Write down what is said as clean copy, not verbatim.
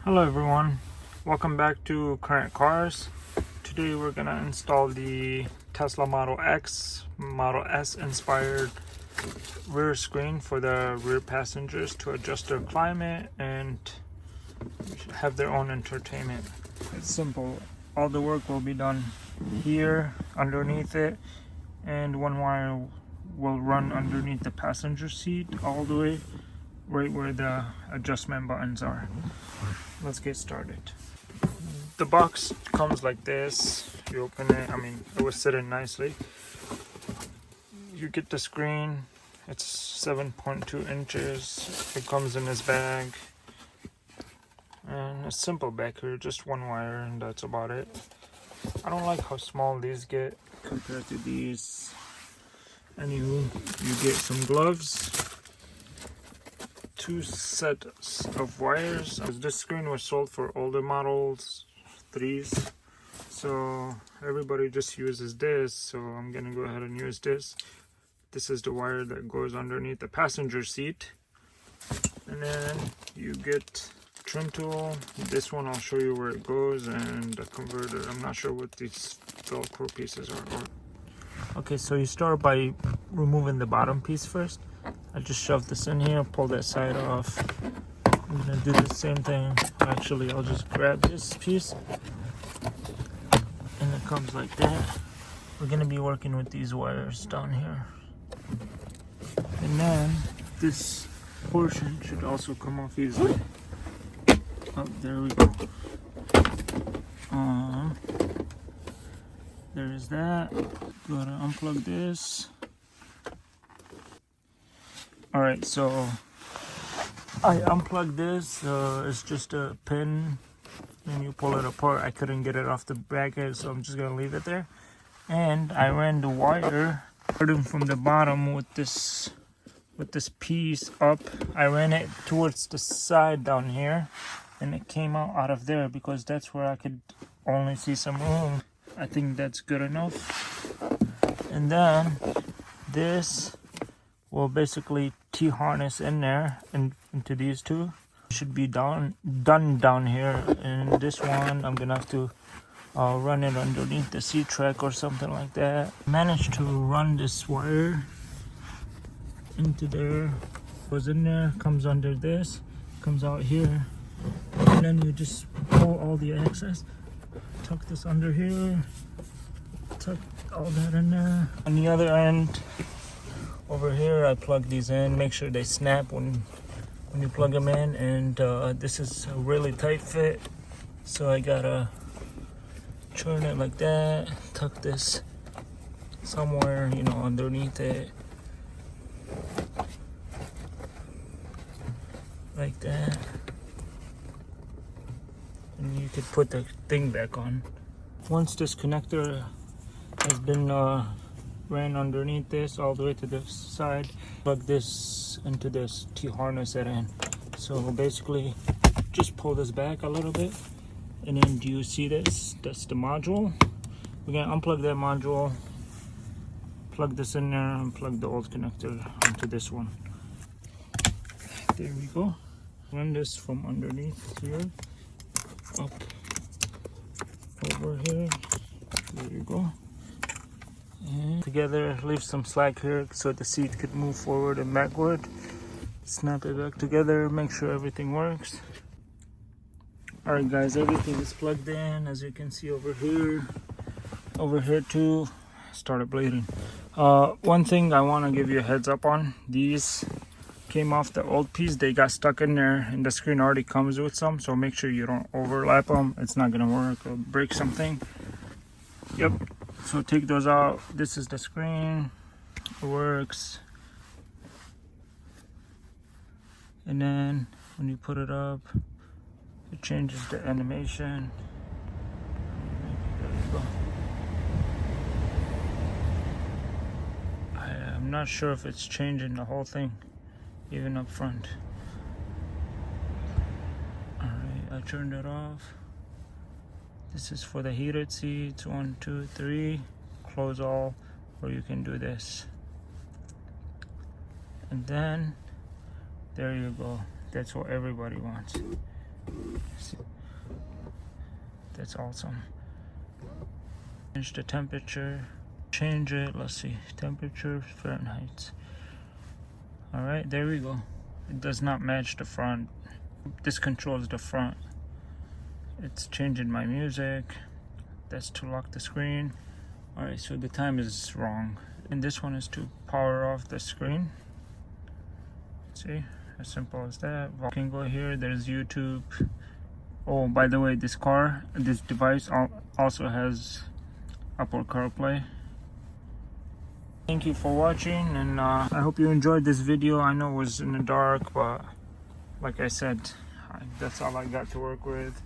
Hello everyone, welcome back to Current Cars. Today we're gonna install the Tesla Model X, Model S inspired rear screen for the rear passengers to adjust their climate and have their own entertainment. It's simple. All the work will be done here underneath it, and one wire will run underneath the passenger seat all the way right where the adjustment buttons are. Let's get started. The box comes like this. You open it, it was sitting nicely. You get the screen. It's 7.2 inches. It comes in this bag. And it's simple back here, just one wire, and that's about it. I don't like how small these get compared to these. Anywho, you get some gloves, two sets of wires. This screen was sold for older models, 3s, so everybody just uses this, so I'm gonna go ahead and use this. This is the wire that goes underneath the passenger seat, and then you get trim tool. This one I'll show you where it goes, and the converter. I'm not sure what these Velcro pieces are. Okay, so you start by removing the bottom piece first. I just shove this in here, pull that side off. I'm gonna do the same thing. Actually, I'll just grab this piece, and it comes like that. We're gonna be working with these wires down here, and then this portion should also come off easily. Oh, there we go. There's that. Gotta unplug this. Alright, so I unplugged this. It's just a pin, and you pull it apart. I couldn't get it off the bracket, so I'm just gonna leave it there. And I ran the wire starting from the bottom with this piece up. I ran it towards the side down here, and it came out of there because that's where I could only see some room. I think that's good enough. And then this will basically T-harness in there and into these two. Should be done down here. And this one I'm gonna have to run it underneath the seat track or something like that. Managed to run this wire into there. Goes in there, comes under this, comes out here, and then you just pull all the excess. Tuck this under here, tuck all that in there. On the other end, over here, I plug these in. Make sure they snap when you plug them in. And this is a really tight fit, so I gotta turn it like that. Tuck this somewhere, underneath it, like that. And you could put the thing back on. Once this connector has been ran underneath this all the way to the side, plug this into this T-harness at end. So basically just pull this back a little bit, and then do you see this? That's the module. We're gonna unplug that module, plug this in there, and plug the old connector into this one. There we go. Run this from underneath here up over here. There you go. And together, leave some slack here so the seat could move forward and backward. Snap it back together, make sure everything works. Alright guys, everything is plugged in, as you can see over here. Over here too, started bleeding. One thing I want to give you a heads up on, these came off the old piece. They got stuck in there, and the screen already comes with some, so make sure you don't overlap them. It's not gonna work or break something. Yep, so take those out. This is the screen. It works. And then when you put it up, it changes the animation. There you go. I'm not sure if it's changing the whole thing, even up front. Alright, I turned it off. This is for the heated seats. 1, 2, 3. Close all, or you can do this. And then there you go. That's what everybody wants. That's awesome. Change the temperature. Change it. Let's see. Temperature Fahrenheit. Alright, there we go. It does not match the front. This controls the front. It's changing my music. That's to lock the screen. Alright, so the time is wrong. And this one is to power off the screen. See? As simple as that. You can go here. There's YouTube. Oh, by the way, this device also has Apple CarPlay. Thank you for watching, and I hope you enjoyed this video. I know it was in the dark, but like I said, that's all I got to work with.